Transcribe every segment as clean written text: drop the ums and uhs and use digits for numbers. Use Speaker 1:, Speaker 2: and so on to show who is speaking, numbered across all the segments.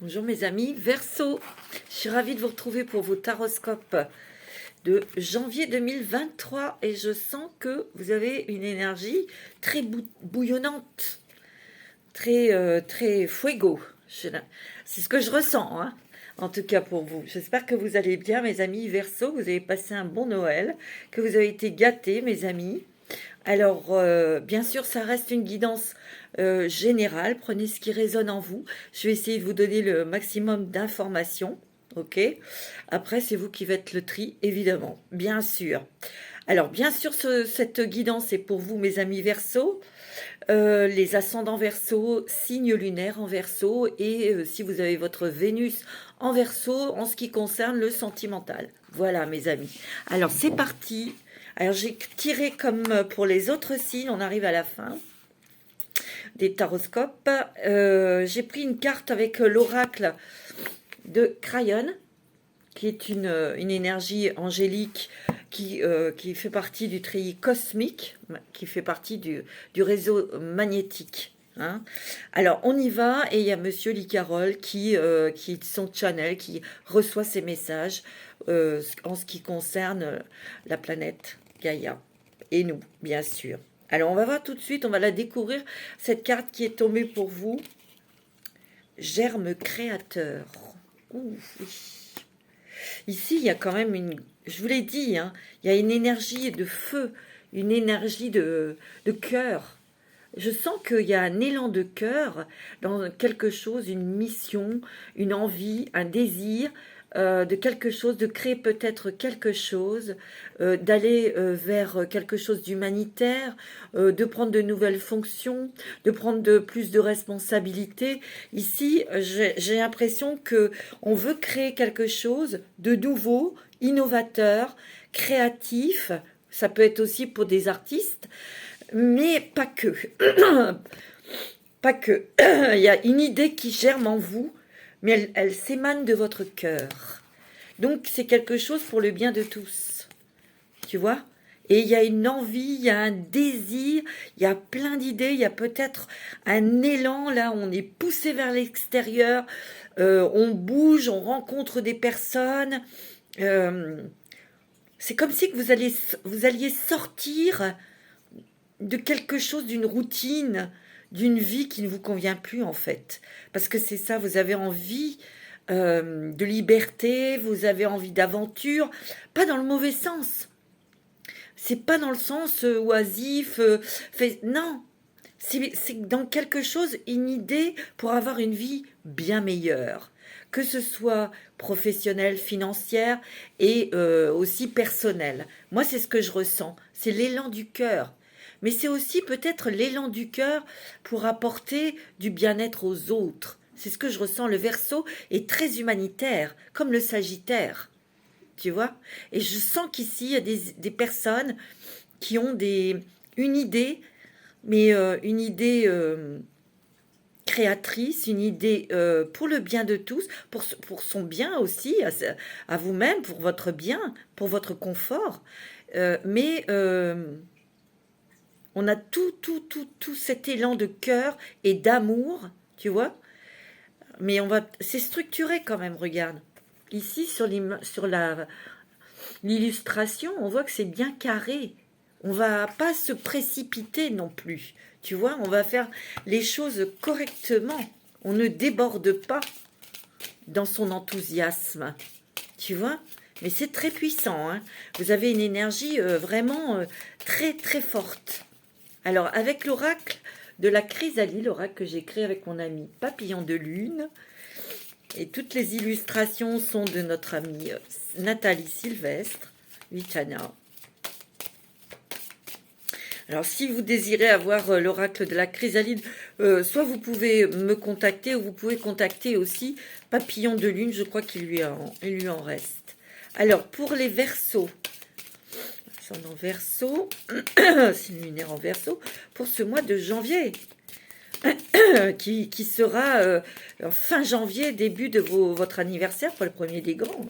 Speaker 1: Bonjour mes amis, Verseau, je suis ravie de vous retrouver pour vos taroscopes de janvier 2023 et je sens que vous avez une énergie très bouillonnante, très fuego. C'est ce que je ressens, hein, en tout cas pour vous. J'espère que vous allez bien mes amis Verseau, que vous avez passé un bon Noël, que vous avez été gâtés mes amis. Alors, bien sûr, ça reste une guidance générale. Prenez ce qui résonne en vous. Je vais essayer de vous donner le maximum d'informations. Ok. Après, c'est vous qui faites le tri, évidemment. Bien sûr. Alors, bien sûr, cette guidance est pour vous, mes amis Verseau. Les ascendants Verseau, signes lunaires en Verseau, et si vous avez votre Vénus en Verseau, en ce qui concerne le sentimental. Voilà, mes amis. Alors, c'est parti. Alors, j'ai tiré comme pour les autres signes, on arrive à la fin des taroscopes. J'ai pris une carte avec l'oracle de Crayon, qui est une énergie angélique qui fait partie du treillis cosmique, qui fait partie du réseau magnétique. Hein. Alors, on y va, et il y a Monsieur Licarol qui est son channel, qui reçoit ses messages en ce qui concerne la planète Gaïa, et nous, bien sûr. Alors, on va voir tout de suite, on va la découvrir, cette carte qui est tombée pour vous. Germe créateur. Ouh, oui. Ici, il y a quand même une... Je vous l'ai dit, hein, il y a une énergie de feu, une énergie de cœur. Je sens qu'il y a un élan de cœur dans quelque chose, une mission, une envie, un désir de quelque chose, de créer peut-être quelque chose, d'aller vers quelque chose d'humanitaire, de prendre de nouvelles fonctions, de prendre plus de responsabilités. Ici, j'ai l'impression que on veut créer quelque chose de nouveau, innovateur, créatif. Ça peut être aussi pour des artistes, mais pas que. Pas que. Il y a une idée qui germe en vous, mais elle s'émane de votre cœur. Donc, c'est quelque chose pour le bien de tous. Tu vois? Et il y a une envie, il y a un désir, il y a plein d'idées, il y a peut-être un élan, là, on est poussé vers l'extérieur, on bouge, on rencontre des personnes. C'est comme si que vous alliez sortir de quelque chose, d'une routine, d'une vie qui ne vous convient plus en fait. Parce que c'est ça, vous avez envie de liberté, vous avez envie d'aventure, pas dans le mauvais sens. C'est pas dans le sens oisif, non. C'est dans quelque chose, une idée pour avoir une vie bien meilleure. Que ce soit professionnelle, financière et aussi personnelle. Moi, c'est ce que je ressens. C'est l'élan du cœur. Mais c'est aussi peut-être l'élan du cœur pour apporter du bien-être aux autres. C'est ce que je ressens. Le Verseau est très humanitaire, comme le Sagittaire. Tu vois? Et je sens qu'ici, il y a des personnes qui ont une idée, mais une idée créatrice, une idée pour le bien de tous, pour son bien aussi, à vous-même, pour votre bien, pour votre confort. Mais on a tout cet élan de cœur et d'amour, tu vois. Mais c'est structuré quand même, regarde. Ici, sur l'illustration, on voit que c'est bien carré. On va pas se précipiter non plus. Tu vois, on va faire les choses correctement. On ne déborde pas dans son enthousiasme. Tu vois? Mais c'est très puissant. Hein. Vous avez une énergie vraiment très très forte. Alors, avec l'oracle de la chrysalide, l'oracle que j'ai créé avec mon ami Papillon de Lune, et toutes les illustrations sont de notre amie Nathalie Sylvestre, Vitana. Alors, si vous désirez avoir l'oracle de la chrysalide, soit vous pouvez me contacter, ou vous pouvez contacter aussi Papillon de Lune, je crois qu'il lui en reste. Alors, pour les Verseaux, en Verseau, c'est une lunaire en Verseau, pour ce mois de janvier, qui sera fin janvier, début de votre anniversaire, pour le premier des grands.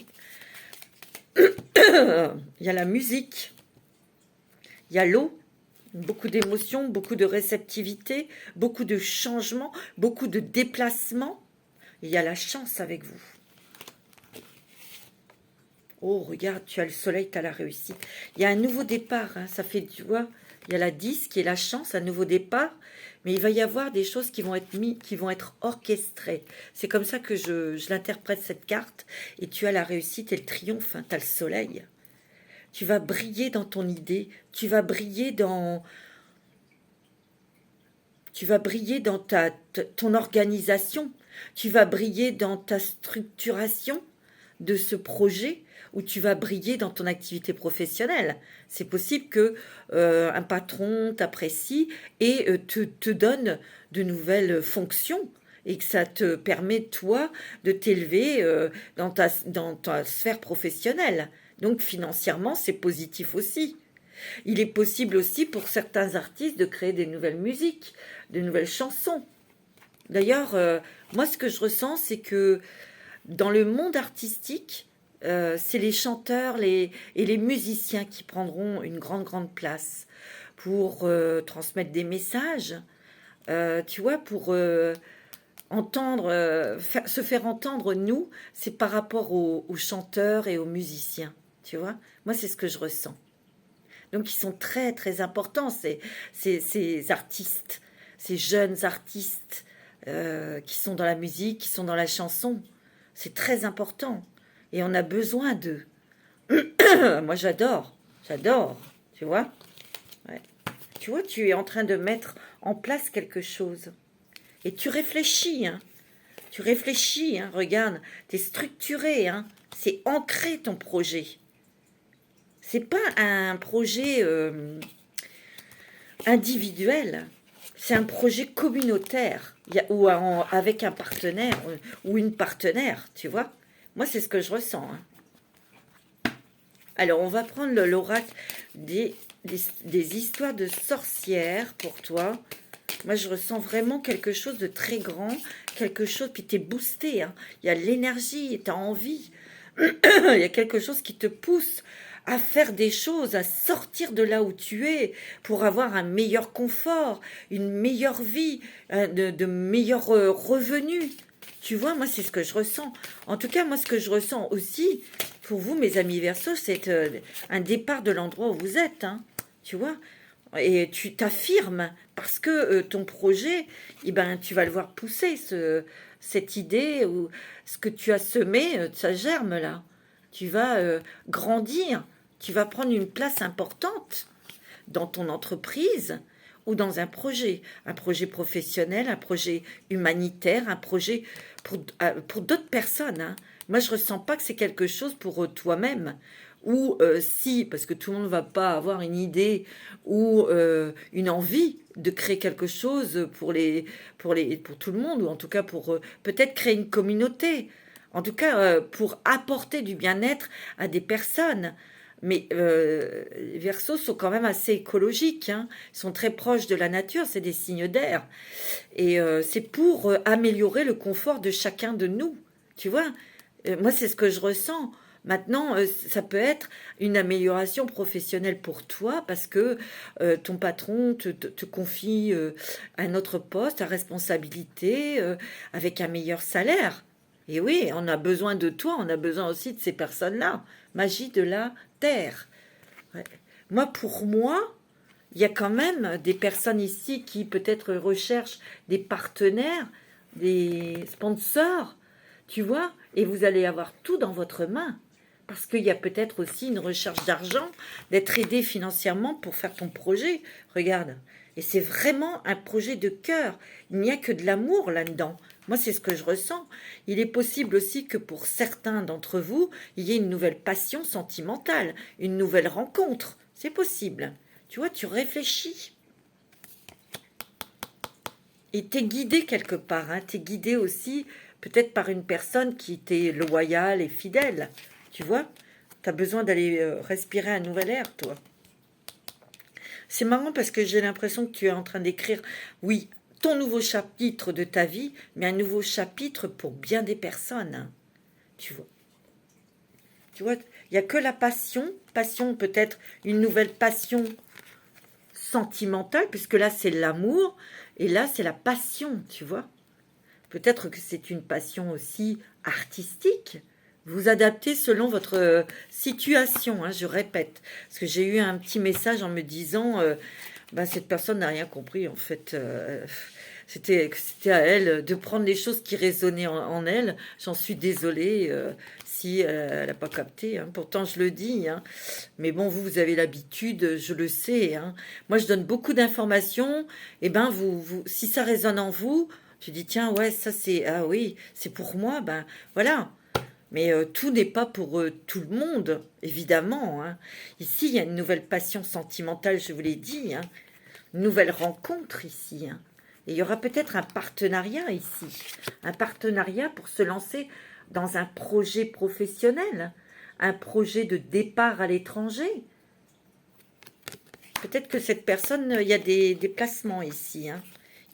Speaker 1: Il y a la musique, il y a l'eau, Beaucoup d'émotions, beaucoup de réceptivité, beaucoup de changements, beaucoup de déplacements. Il y a la chance avec vous. Oh, regarde, tu as le soleil, tu as la réussite. Il y a un nouveau départ, hein, ça fait, tu vois, il y a la 10 qui est la chance, un nouveau départ, mais il va y avoir des choses qui vont être qui vont être orchestrées. C'est comme ça que je l'interprète, cette carte, et tu as la réussite et le triomphe, hein, tu as le soleil. Tu vas briller dans ton idée, tu vas briller dans ton organisation, tu vas briller dans ta structuration de ce projet, où tu vas briller dans ton activité professionnelle. C'est possible que un patron t'apprécie et te donne de nouvelles fonctions et que ça te permet, toi, de t'élever dans ta sphère professionnelle. Donc financièrement, c'est positif aussi. Il est possible aussi pour certains artistes de créer des nouvelles musiques, de nouvelles chansons. D'ailleurs, moi, ce que je ressens, c'est que dans le monde artistique, c'est les chanteurs et les musiciens qui prendront une grande, grande place pour transmettre des messages, tu vois, pour entendre, se faire entendre, nous, c'est par rapport aux chanteurs et aux musiciens, tu vois. Moi, c'est ce que je ressens. Donc, ils sont très, très importants, ces artistes, ces jeunes artistes qui sont dans la musique, qui sont dans la chanson. C'est très important. Et on a besoin d'eux. Moi, j'adore, tu vois. Ouais. Tu vois, tu es en train de mettre en place quelque chose. Et tu réfléchis, hein. Tu réfléchis, hein. Regarde, tu es structuré, hein. C'est ancré ton projet. C'est pas un projet individuel, c'est un projet communautaire ou avec un partenaire ou une partenaire, tu vois. Moi, c'est ce que je ressens, hein. Alors, on va prendre l'oracle des histoires de sorcières pour toi. Moi, je ressens vraiment quelque chose de très grand, quelque chose, puis tu es boosté, hein. Il y a l'énergie, tu as envie. Il y a quelque chose qui te pousse à faire des choses, à sortir de là où tu es pour avoir un meilleur confort, une meilleure vie, de meilleurs revenus. Tu vois, moi, c'est ce que je ressens. En tout cas, moi, ce que je ressens aussi, pour vous, mes amis Verseaux, c'est un départ de l'endroit où vous êtes, hein, tu vois. Et tu t'affirmes parce que ton projet, eh ben, tu vas le voir pousser, cette idée ou ce que tu as semé, ça germe là. Tu vas grandir, tu vas prendre une place importante dans ton entreprise ou dans un projet professionnel, un projet humanitaire, un projet pour d'autres personnes, hein. Moi, je ressens pas que c'est quelque chose pour toi-même. Ou si, parce que tout le monde ne va pas avoir une idée ou une envie de créer quelque chose pour tout le monde, ou en tout cas pour peut-être créer une communauté, en tout cas pour apporter du bien-être à des personnes. Mais les Verseaux sont quand même assez écologiques, hein. Ils sont très proches de la nature, c'est des signes d'air. Et c'est pour améliorer le confort de chacun de nous. Tu vois, moi, c'est ce que je ressens. Maintenant, ça peut être une amélioration professionnelle pour toi parce que ton patron te confie un autre poste à responsabilité avec un meilleur salaire. Et oui, on a besoin de toi, on a besoin aussi de ces personnes-là. Magie de la terre. Ouais. Pour moi, il y a quand même des personnes ici qui peut-être recherchent des partenaires, des sponsors, tu vois, et vous allez avoir tout dans votre main. Parce qu'il y a peut-être aussi une recherche d'argent, d'être aidé financièrement pour faire ton projet. Regarde. Et c'est vraiment un projet de cœur. Il n'y a que de l'amour là-dedans. Moi, c'est ce que je ressens. Il est possible aussi que pour certains d'entre vous, il y ait une nouvelle passion sentimentale, une nouvelle rencontre. C'est possible. Tu vois, tu réfléchis. Et t'es guidé quelque part, hein. T'es guidé aussi peut-être par une personne qui t'est loyale et fidèle. Tu vois, t'as besoin d'aller respirer un nouvel air, toi. C'est marrant parce que j'ai l'impression que tu es en train d'écrire, oui, ton nouveau chapitre de ta vie, mais un nouveau chapitre pour bien des personnes, hein. Tu vois. Tu vois, il n'y a que la passion peut-être une nouvelle passion sentimentale, puisque là, c'est l'amour, et là, c'est la passion, tu vois. Peut-être que c'est une passion aussi artistique. Vous adaptez selon votre situation, hein, je répète. Parce que j'ai eu un petit message en me disant, ben, cette personne n'a rien compris, en fait. C'était à elle de prendre les choses qui résonnaient en elle. J'en suis désolée si elle n'a pas capté. Hein. Pourtant, je le dis. Hein. Mais bon, vous avez l'habitude, je le sais. Hein. Moi, je donne beaucoup d'informations. Et ben, si ça résonne en vous, tu dis, tiens, ouais, ça c'est... Ah oui, c'est pour moi. Ben, voilà. Mais tout n'est pas pour tout le monde, évidemment. Hein. Ici, il y a une nouvelle passion sentimentale, je vous l'ai dit. Hein. Une nouvelle rencontre ici. Hein. Et il y aura peut-être un partenariat ici. Un partenariat pour se lancer dans un projet professionnel. Un projet de départ à l'étranger. Peut-être que cette personne, il y a des déplacements ici. Hein.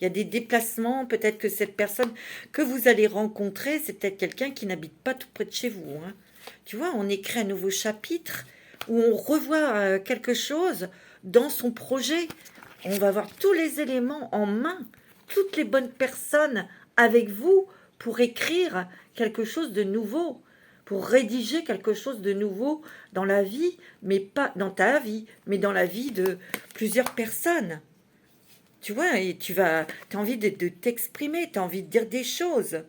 Speaker 1: Il y a des déplacements, peut-être que cette personne que vous allez rencontrer, c'est peut-être quelqu'un qui n'habite pas tout près de chez vous. Hein. Tu vois, on écrit un nouveau chapitre où on revoit quelque chose dans son projet. On va avoir tous les éléments en main, toutes les bonnes personnes avec vous pour écrire quelque chose de nouveau, pour rédiger quelque chose de nouveau dans la vie, mais pas dans ta vie, mais dans la vie de plusieurs personnes. Tu vois, et tu as envie de t'exprimer, tu as envie de dire des choses.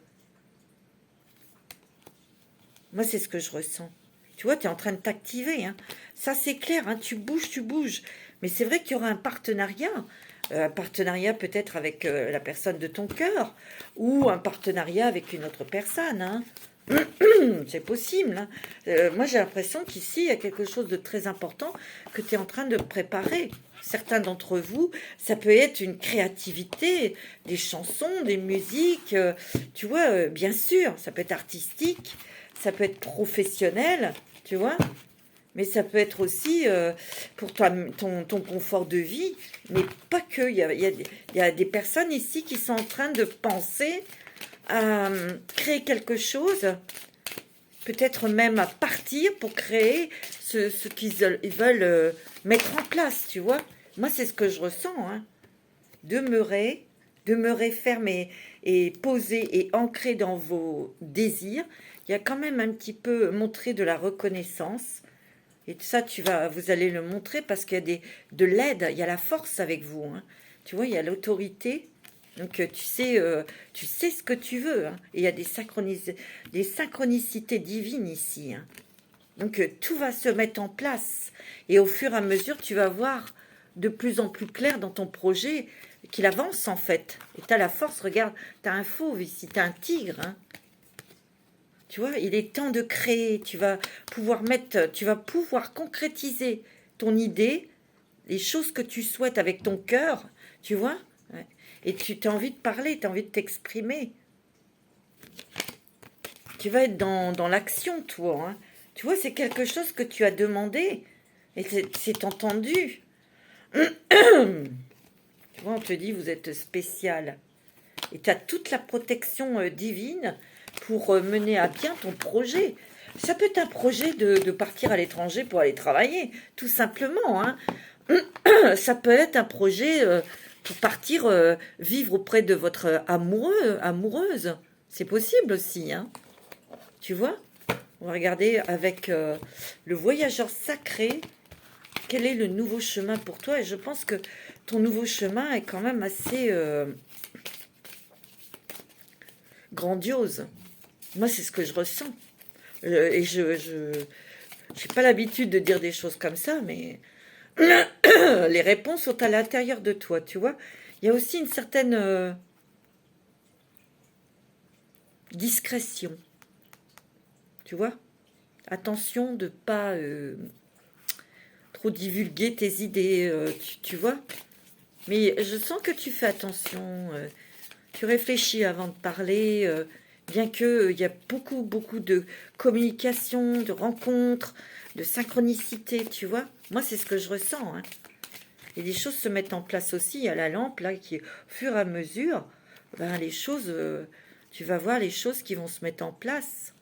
Speaker 1: Moi, c'est ce que je ressens. Tu vois, tu es en train de t'activer. Hein. Ça, c'est clair, hein, tu bouges, tu bouges. Mais c'est vrai qu'il y aura un partenariat peut-être avec la personne de ton cœur, ou un partenariat avec une autre personne. Hein. C'est possible. Hein. Moi, j'ai l'impression qu'ici, il y a quelque chose de très important que tu es en train de préparer. Certains d'entre vous, ça peut être une créativité, des chansons, des musiques, tu vois, bien sûr, ça peut être artistique, ça peut être professionnel, tu vois, mais ça peut être aussi pour ton confort de vie, mais pas que. Il y a des personnes ici qui sont en train de penser à créer quelque chose, peut-être même à partir pour créer ce qu'ils veulent mettre en place, tu vois. Moi, c'est ce que je ressens. Hein. Demeurer fermé et posé et ancré dans vos désirs. Il y a quand même un petit peu montré de la reconnaissance. Et ça, vous allez le montrer parce qu'il y a de l'aide, il y a la force avec vous. Hein. Tu vois, il y a l'autorité. Donc, tu sais ce que tu veux. Hein. Et il y a des synchronicités divines ici. Hein. Donc, tout va se mettre en place. Et au fur et à mesure, tu vas voir de plus en plus clair dans ton projet qu'il avance, en fait. Et tu as la force. Regarde, tu as un fauve ici, tu as un tigre. Hein. Tu vois, il est temps de créer. Tu vas pouvoir concrétiser ton idée, les choses que tu souhaites avec ton cœur. Tu vois, ouais. Et tu as envie de parler, tu as envie de t'exprimer. Tu vas être dans l'action, toi. Hein. Tu vois, c'est quelque chose que tu as demandé. Et c'est entendu. Tu vois, on te dit, vous êtes spécial. Et tu as toute la protection divine pour mener à bien ton projet. Ça peut être un projet de partir à l'étranger pour aller travailler, tout simplement. Hein. Ça peut être un projet pour partir vivre auprès de votre amoureuse. C'est possible aussi. Hein. Tu vois? On va regarder avec le voyageur sacré. Quel est le nouveau chemin pour toi? Et je pense que ton nouveau chemin est quand même assez grandiose. Moi, c'est ce que je ressens. Et je n'ai pas l'habitude de dire des choses comme ça, mais les réponses sont à l'intérieur de toi, tu vois. Il y a aussi une certaine discrétion, tu vois. Attention de pas trop divulguer tes idées, tu vois. Mais je sens que tu fais attention, tu réfléchis avant de parler, bien que il y a beaucoup de communication, de rencontres, de synchronicité, tu vois. Moi, c'est ce que je ressens. Hein. Et les choses se mettent en place aussi. Il y a la lampe, là, qui, au fur et à mesure, ben, les choses, tu vas voir les choses qui vont se mettre en place.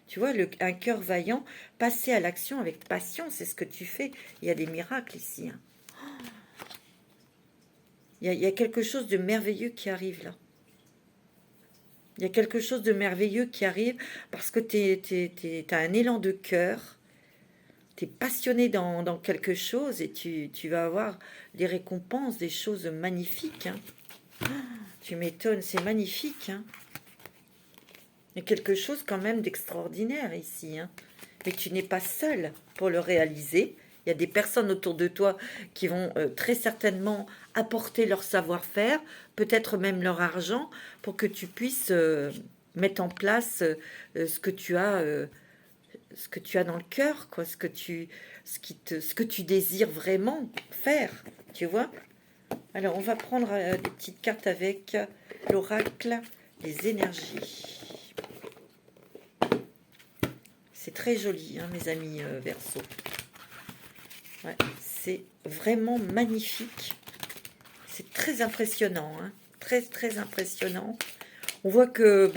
Speaker 1: Tu vois, un cœur vaillant, passer à l'action avec passion, c'est ce que tu fais. Il y a des miracles ici. Hein. Il y a quelque chose de merveilleux qui arrive là. Il y a quelque chose de merveilleux qui arrive parce que t'as un élan de cœur, tu es passionné dans quelque chose et tu vas avoir des récompenses, des choses magnifiques. Hein. Tu m'étonnes, c'est magnifique. Hein. Il y a quelque chose quand même d'extraordinaire ici. Hein. Mais tu n'es pas seul pour le réaliser. Il y a des personnes autour de toi qui vont très certainement apporter leur savoir-faire, peut-être même leur argent, pour que tu puisses mettre en place ce que tu as, dans le cœur, quoi, ce que tu désires vraiment faire, tu vois. Alors, on va prendre des petites cartes avec l'oracle des énergies. C'est très joli, hein, mes amis Verseau. Ouais, c'est vraiment magnifique. C'est très impressionnant, hein, très très impressionnant. On voit que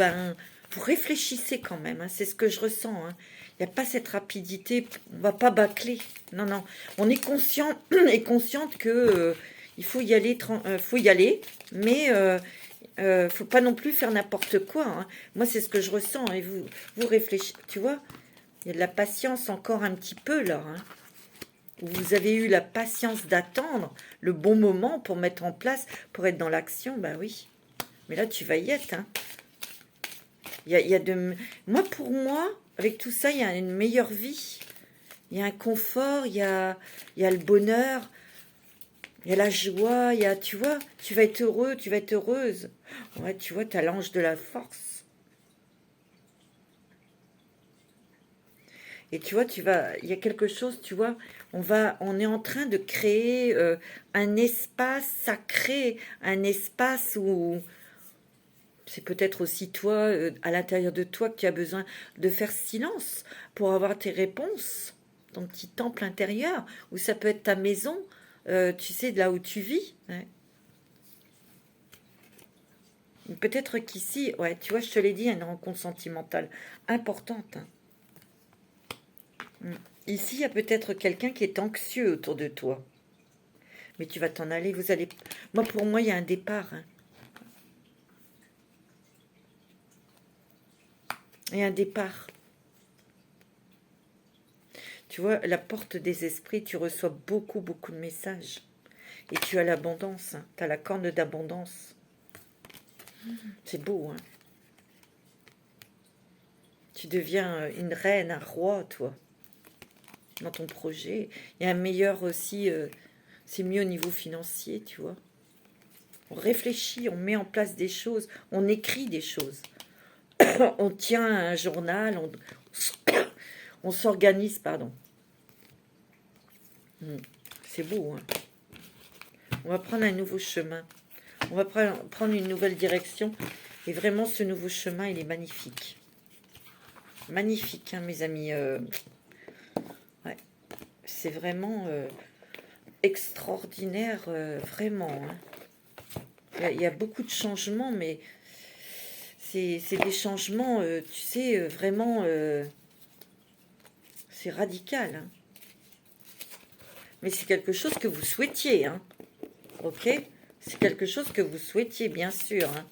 Speaker 1: vous réfléchissez quand même, hein, c'est ce que je ressens. Hein. Il n'y a pas cette rapidité, on va pas bâcler. Non, non, on est conscient et consciente que il faut y aller, mais faut pas non plus faire n'importe quoi. Hein. Moi, c'est ce que je ressens. Et vous réfléchissez, tu vois, il y a de la patience encore un petit peu là. Hein. Vous avez eu la patience d'attendre le bon moment pour mettre en place, pour être dans l'action, bah oui. Mais là, tu vas y être. Hein. Il y a Moi, pour moi, avec tout ça, il y a une meilleure vie. Il y a un confort, il y a le bonheur, il y a la joie, tu vois, tu vas être heureux, tu vas être heureuse. Ouais, tu vois, tu as l'ange de la force. Et tu vois, il y a quelque chose, tu vois, on est en train de créer un espace sacré, un espace où c'est peut-être aussi toi, à l'intérieur de toi, que tu as besoin de faire silence pour avoir tes réponses, ton petit temple intérieur, ou ça peut être ta maison, tu sais, de là où tu vis. Ouais. Peut-être qu'ici, ouais, tu vois, je te l'ai dit, il y a une rencontre sentimentale importante. Hein. Ici, il y a peut-être quelqu'un qui est anxieux autour de toi. Mais tu vas t'en aller, vous allez... Moi, pour moi, il y a un départ. Hein. Il y a un départ. Tu vois, la porte des esprits, tu reçois beaucoup, beaucoup de messages. Et tu as l'abondance. Hein. Tu as la corne d'abondance. C'est beau, hein. Tu deviens une reine, un roi, toi, dans ton projet. Il y a un meilleur aussi... c'est mieux au niveau financier, tu vois. On réfléchit, on met en place des choses, on écrit des choses. On tient un journal, on s'organise, pardon. C'est beau, hein. On va prendre un nouveau chemin. On va prendre une nouvelle direction. Et vraiment, ce nouveau chemin, il est magnifique. Magnifique, hein, mes amis. Ouais. C'est vraiment extraordinaire, vraiment. Hein. Il y a beaucoup de changements, mais c'est des changements, tu sais, vraiment... c'est radical. Hein. Mais c'est quelque chose que vous souhaitiez. Hein. Ok ? C'est quelque chose que vous souhaitiez, bien sûr. Hein.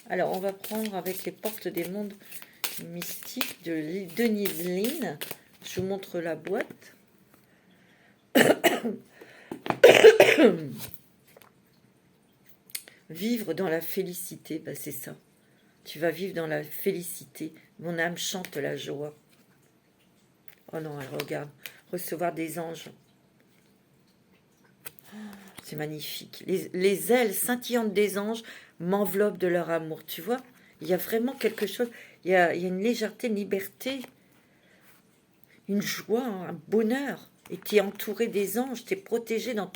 Speaker 1: Alors, on va prendre avec les portes des mondes mystiques de Denise Lynn. Je vous montre la boîte. Vivre dans la félicité, ben c'est ça. Tu vas vivre dans la félicité. Mon âme chante la joie. Oh non, elle regarde. Recevoir des anges. C'est magnifique. Les ailes scintillantes des anges m'enveloppent de leur amour. Tu vois, il y a vraiment quelque chose. Il y a une légèreté, une liberté, une joie, un bonheur. Et tu es entouré des anges, tu es protégé dans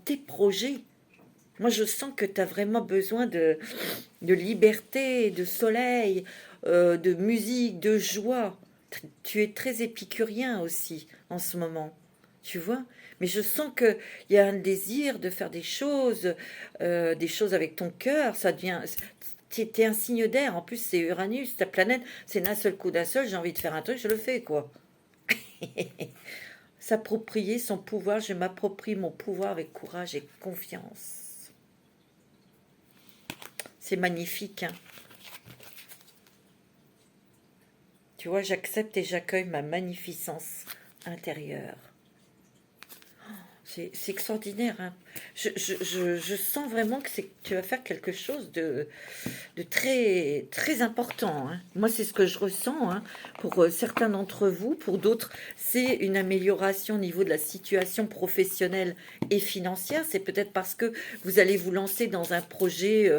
Speaker 1: tes projets. Moi, je sens que tu as vraiment besoin de liberté, de soleil, de musique, de joie. Tu es très épicurien aussi en ce moment, tu vois. Mais je sens qu'il y a un désir de faire des choses avec ton cœur. Ça devient... T'es un signe d'air. En plus, c'est Uranus, ta planète. C'est d'un seul coup, d'un seul. J'ai envie de faire un truc, je le fais, quoi. S'approprier son pouvoir. Je m'approprie mon pouvoir avec courage et confiance. C'est magnifique, hein. Tu vois, j'accepte et j'accueille ma magnificence intérieure. C'est extraordinaire, hein. Je sens vraiment que tu vas faire quelque chose de très, très important, hein. Moi, c'est ce que je ressens, hein. Pour certains d'entre vous, pour d'autres, c'est une amélioration au niveau de la situation professionnelle et financière. C'est peut-être parce que vous allez vous lancer dans un projet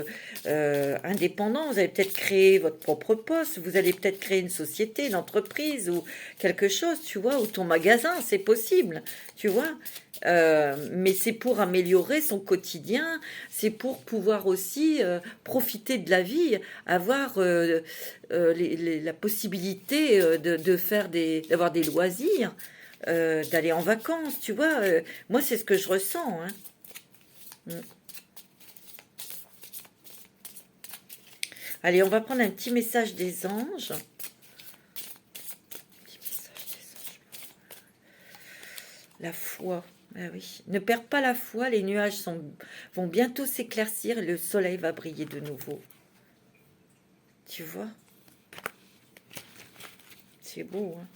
Speaker 1: indépendant. Vous allez peut-être créer votre propre poste. Vous allez peut-être créer une société, une entreprise ou quelque chose, tu vois, ou ton magasin, c'est possible, tu vois. Mais c'est pour améliorer son quotidien, c'est pour pouvoir aussi profiter de la vie, avoir la possibilité de faire d'avoir des loisirs, d'aller en vacances, tu vois. Moi, c'est ce que je ressens, hein. Mm. Allez, on va prendre un petit message des anges. Petit message des anges. La foi. Ah oui. Ne perds pas la foi, les nuages vont bientôt s'éclaircir et le soleil va briller de nouveau. Tu vois? C'est beau, hein?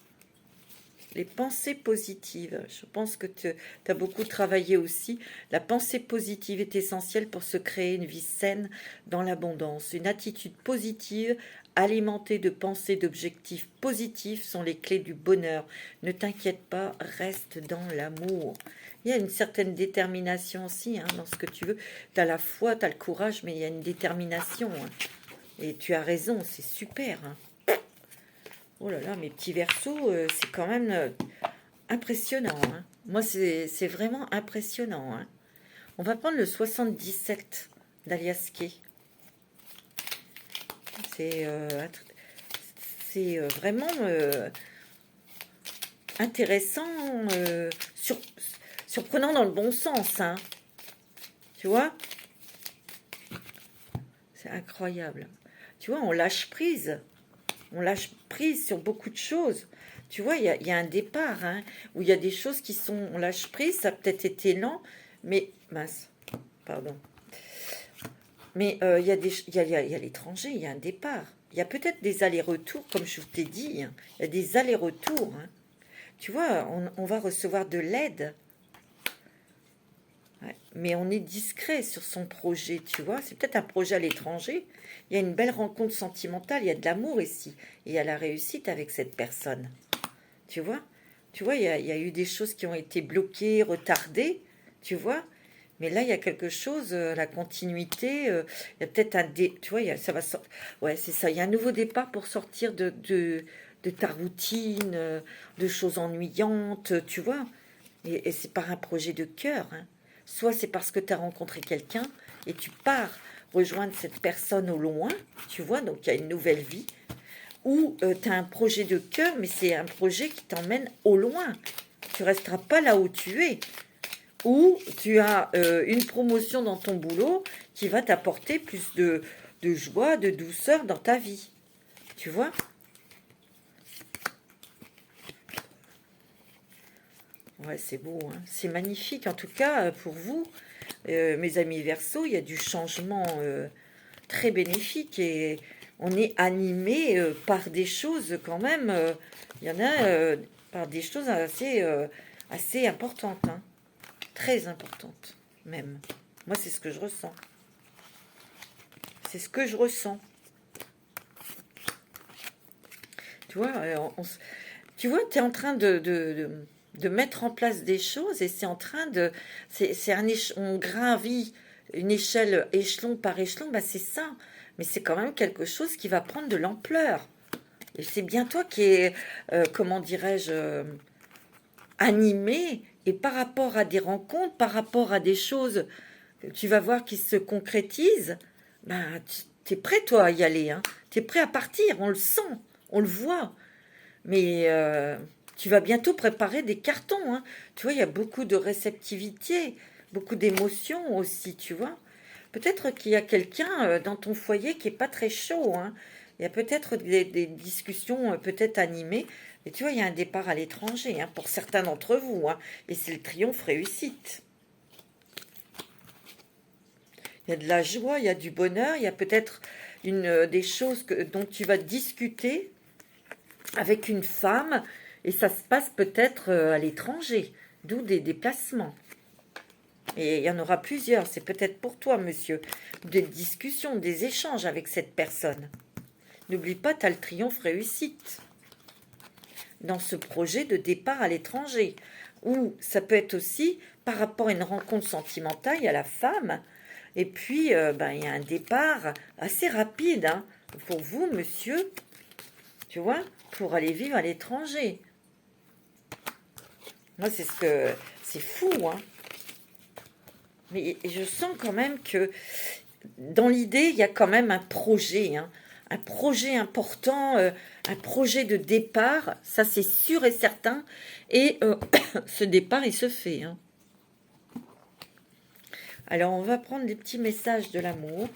Speaker 1: Les pensées positives. Je pense que tu as beaucoup travaillé aussi. La pensée positive est essentielle pour se créer une vie saine dans l'abondance. Une attitude positive, alimentée de pensées, d'objectifs positifs, sont les clés du bonheur. Ne t'inquiète pas, reste dans l'amour. Il y a une certaine détermination aussi, hein, dans ce que tu veux. Tu as la foi, tu as le courage, mais il y a une détermination, hein. Et tu as raison, c'est super, hein. Oh là là, mes petits versos, c'est quand même impressionnant, hein. Moi, c'est vraiment impressionnant, hein. On va prendre le 77 d'Aliasqué. C'est vraiment intéressant, surprenant dans le bon sens, hein. Tu vois? C'est incroyable. Tu vois, on lâche prise. On lâche prise sur beaucoup de choses. Tu vois, il y a un départ, hein, où il y a des choses qui sont... On lâche prise, ça a peut-être été lent, mais... Mince, pardon. Mais il y a l'étranger, il y a un départ. Il y a peut-être des allers-retours, comme je t'ai dit, hein. Il y a des allers-retours, hein. Tu vois, on va recevoir de l'aide. Ouais. Mais on est discret sur son projet, tu vois. C'est peut-être un projet à l'étranger. Il y a une belle rencontre sentimentale, il y a de l'amour ici. Et il y a la réussite avec cette personne. Tu vois? Tu vois, il y a eu des choses qui ont été bloquées, retardées, tu vois? Mais là, il y a quelque chose, la continuité, il y a peut-être tu vois, ça va ouais, c'est ça. Il y a un nouveau départ pour sortir de ta routine, de choses ennuyantes, tu vois? Et c'est par un projet de cœur, hein. Soit c'est parce que tu as rencontré quelqu'un et tu pars rejoindre cette personne au loin, tu vois, donc il y a une nouvelle vie, ou tu as un projet de cœur, mais c'est un projet qui t'emmène au loin. Tu resteras pas là où tu es. Ou tu as une promotion dans ton boulot qui va t'apporter plus de joie, de douceur dans ta vie. Tu vois? Ouais, c'est beau, hein. C'est magnifique. En tout cas, pour vous, mes amis Verseau, il y a du changement très bénéfique et on est animé par des choses quand même. Il y en a par des choses assez importantes, hein. Très importantes même. Moi, c'est ce que je ressens. C'est ce que je ressens. Tu vois, tu vois, tu es en train de mettre en place des choses et c'est en train de... on gravit une échelle, échelon par échelon, bah c'est ça. Mais c'est quand même quelque chose qui va prendre de l'ampleur. Et c'est bien toi qui es, comment dirais-je, animé. Et par rapport à des rencontres, par rapport à des choses que tu vas voir qui se concrétisent, bah, tu es prêt, toi, à y aller, hein. Tu es prêt à partir, on le sent, on le voit. Mais tu vas bientôt préparer des cartons, hein. Tu vois, il y a beaucoup de réceptivité, beaucoup d'émotions aussi, tu vois. Peut-être qu'il y a quelqu'un dans ton foyer qui est pas très chaud, hein. Il y a peut-être des discussions peut-être animées. Mais tu vois, il y a un départ à l'étranger, hein, pour certains d'entre vous, hein. Et c'est le triomphe réussite. Il y a de la joie, il y a du bonheur, il y a peut-être des choses dont tu vas discuter avec une femme, et ça se passe peut-être à l'étranger, d'où des déplacements. Et il y en aura plusieurs, c'est peut-être pour toi, monsieur, des discussions, des échanges avec cette personne. N'oublie pas, tu as le triomphe réussite dans ce projet de départ à l'étranger. Ou ça peut être aussi par rapport à une rencontre sentimentale, il y a la femme, et puis il y a un départ assez rapide hein, pour vous, monsieur, tu vois, pour aller vivre à l'étranger. Moi, c'est fou, hein. Mais je sens quand même que dans l'idée, il y a quand même un projet, hein, un projet important, un projet de départ, ça c'est sûr et certain. Et ce départ, il se fait. Hein. Alors, on va prendre les petits messages de l'amour.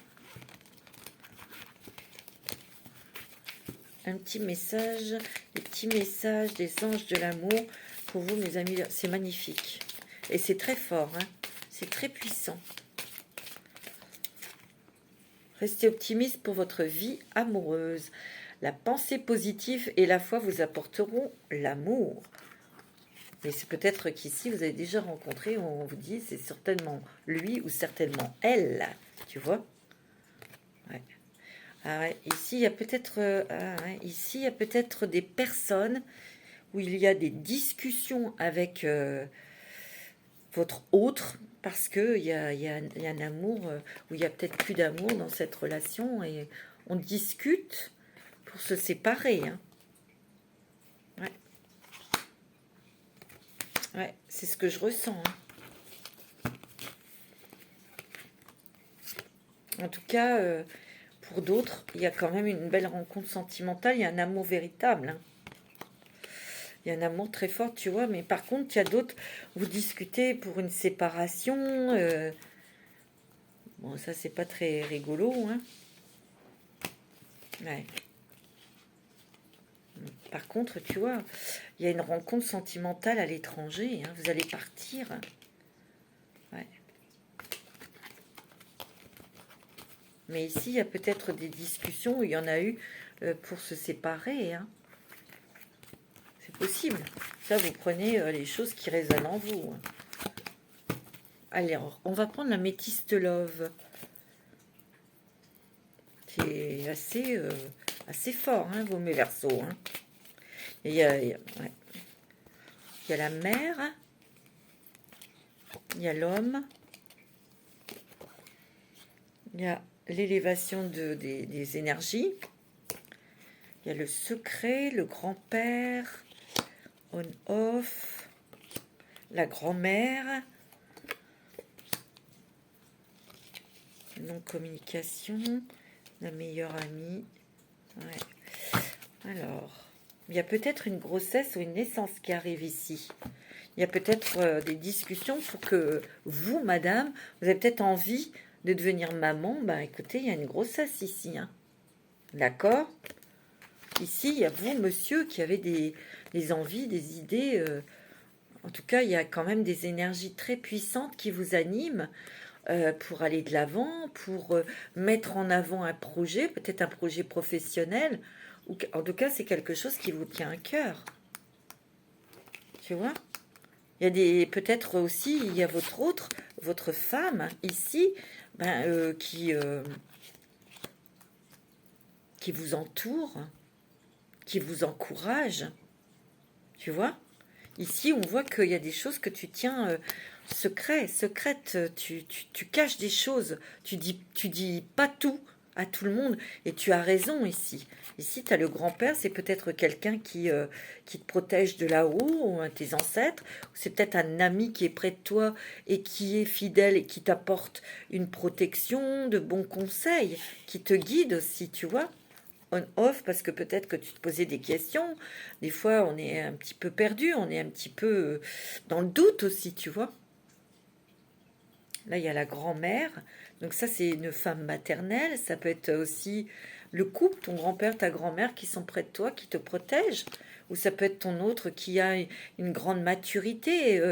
Speaker 1: Un petit message, les petits messages des anges de l'amour pour vous, mes amis. C'est magnifique. Et c'est très fort, hein. C'est très puissant. Restez optimiste pour votre vie amoureuse. La pensée positive et la foi vous apporteront l'amour. Mais c'est peut-être qu'ici, vous avez déjà rencontré, on vous dit, c'est certainement lui ou certainement elle, tu vois. Ouais. Ah ouais, ici, il y a peut-être ici, il y a peut-être des personnes où il y a des discussions avec votre autre, parce qu'il y a, un amour, où il y a peut-être plus d'amour dans cette relation, et on discute pour se séparer. Hein. Ouais. Ouais, c'est ce que je ressens. Hein. En tout cas, pour d'autres, il y a quand même une belle rencontre sentimentale, il y a un amour véritable. Hein. Il y a un amour très fort, tu vois, mais par contre, il y a d'autres, vous discutez pour une séparation. Bon, ça, c'est pas très rigolo, hein. Ouais. Par contre, tu vois, il y a une rencontre sentimentale à l'étranger, hein. Vous allez partir. Ouais. Mais ici, il y a peut-être des discussions où il y en a eu pour se séparer, hein. C'est possible. Ça, vous prenez les choses qui résonnent en vous. Hein. Alors, on va prendre la métiste love, qui est assez fort, hein, vos mes Verseaux. Hein. Il y a, ouais. Il y a la mer, il y a l'homme, il y a l'élévation des énergies, il y a le secret, le grand-père, on-off, la grand-mère, non-communication, la meilleure amie. Ouais. Alors, il y a peut-être une grossesse ou une naissance qui arrive ici. Il y a peut-être des discussions pour que vous, madame, vous avez peut-être envie de devenir maman. Ben, écoutez, il y a une grossesse ici. Hein. D'accord? Ici, il y a vous, monsieur, qui avez des envies, des idées. En tout cas, il y a quand même des énergies très puissantes qui vous animent pour aller de l'avant, pour mettre en avant un projet, peut-être un projet professionnel. Ou, en tout cas, c'est quelque chose qui vous tient à cœur. Tu vois? Il y a peut-être aussi, il y a votre femme ici, qui vous entoure, qui vous encourage. Tu vois? Ici, on voit qu'il y a des choses que tu tiens secrètes. Tu caches des choses. Tu dis pas tout à tout le monde. Et tu as raison ici. Ici, tu as le grand-père. C'est peut-être quelqu'un qui te protège de là-haut, ou tes ancêtres. C'est peut-être un ami qui est près de toi et qui est fidèle et qui t'apporte une protection, de bons conseils, qui te guide aussi, tu vois. On-off, parce que peut-être que tu te posais des questions. Des fois, on est un petit peu perdu, on est un petit peu dans le doute aussi, tu vois. Là, il y a la grand-mère. Donc ça, c'est une femme maternelle. Ça peut être aussi le couple, ton grand-père, ta grand-mère qui sont près de toi, qui te protègent. Ou ça peut être ton autre qui a une grande maturité,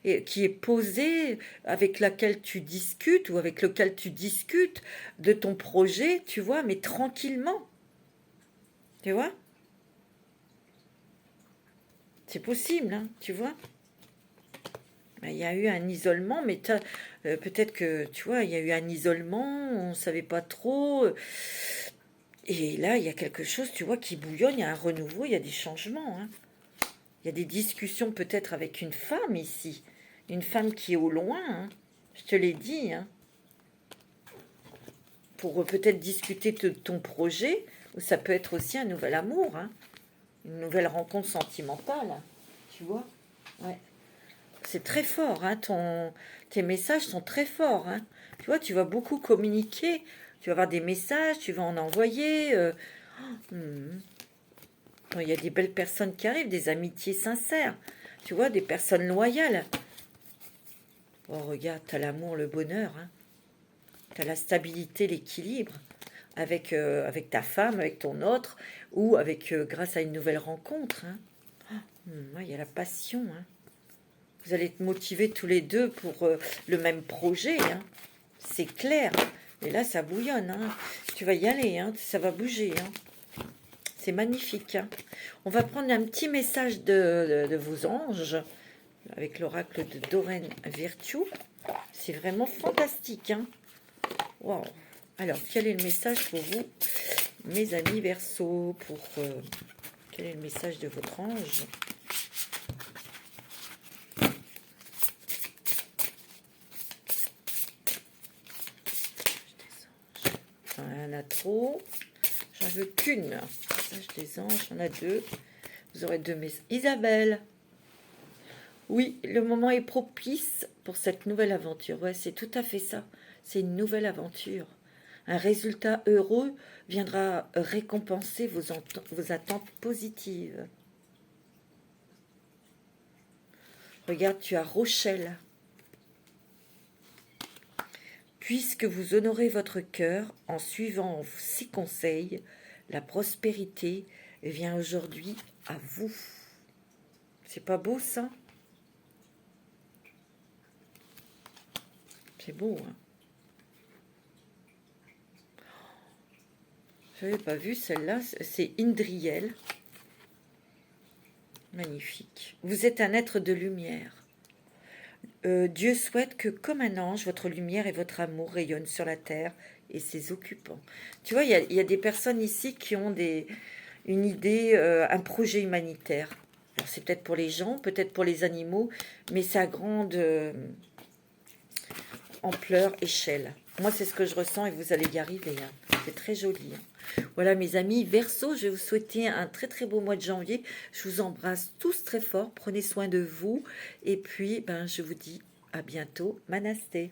Speaker 1: et qui est posée, avec laquelle tu discutes ou avec lequel tu discutes de ton projet, tu vois, mais tranquillement. Tu vois? C'est possible, hein, tu vois? Ben, il y a eu un isolement, mais peut-être que, tu vois, il y a eu un isolement, on ne savait pas trop. Et là, il y a quelque chose, tu vois, qui bouillonne, il y a un renouveau, il y a des changements, hein. Il y a des discussions peut-être avec une femme ici. Une femme qui est au loin, hein. Je te l'ai dit, hein. Pour peut-être discuter de ton projet, ou ça peut être aussi un nouvel amour, hein. Une nouvelle rencontre sentimentale. Tu vois? Ouais. C'est très fort, hein. Tes messages sont très forts, hein. Tu vois, tu vas beaucoup communiquer. Tu vas avoir des messages, tu vas en envoyer. Hmm. Il y a des belles personnes qui arrivent, des amitiés sincères. Tu vois, des personnes loyales. Oh, regarde, t'as l'amour, le bonheur, hein. T'as la stabilité, l'équilibre avec ta femme, avec ton autre, ou avec grâce à une nouvelle rencontre, hein. Ouais, il y a la passion, hein. Vous allez être motivés tous les deux pour le même projet, hein. C'est clair. Et là, ça bouillonne, hein. Tu vas y aller, hein. Ça va bouger, hein. C'est magnifique, hein. On va prendre un petit message de vos anges avec l'oracle de Doreen Virtue. C'est vraiment fantastique, hein. Wow. Alors, quel est le message pour vous, mes amis Verseau, quel est le message de votre ange? Il y en a trop. J'en veux qu'une. Message des anges, j'en ai deux. Vous aurez deux messages. Isabelle. Oui, le moment est propice pour cette nouvelle aventure. Ouais, c'est tout à fait ça. C'est une nouvelle aventure. Un résultat heureux viendra récompenser vos attentes positives. Regarde, tu as Rochelle. Puisque vous honorez votre cœur en suivant ces conseils, la prospérité vient aujourd'hui à vous. C'est pas beau ça? C'est beau, hein? Je n'avais pas vu celle-là, c'est Indriel. Magnifique. Vous êtes un être de lumière. Dieu souhaite que, comme un ange, votre lumière et votre amour rayonnent sur la terre et ses occupants. Tu vois, il y a des personnes ici qui ont une idée, un projet humanitaire. Alors c'est peut-être pour les gens, peut-être pour les animaux, mais c'est à grande ampleur, échelle. Moi, c'est ce que je ressens et vous allez y arriver, hein. C'est très joli, hein. Voilà, mes amis Verseau, je vais vous souhaiter un très très beau mois de janvier. Je vous embrasse tous très fort. Prenez soin de vous. Et puis, je vous dis à bientôt. Manasté.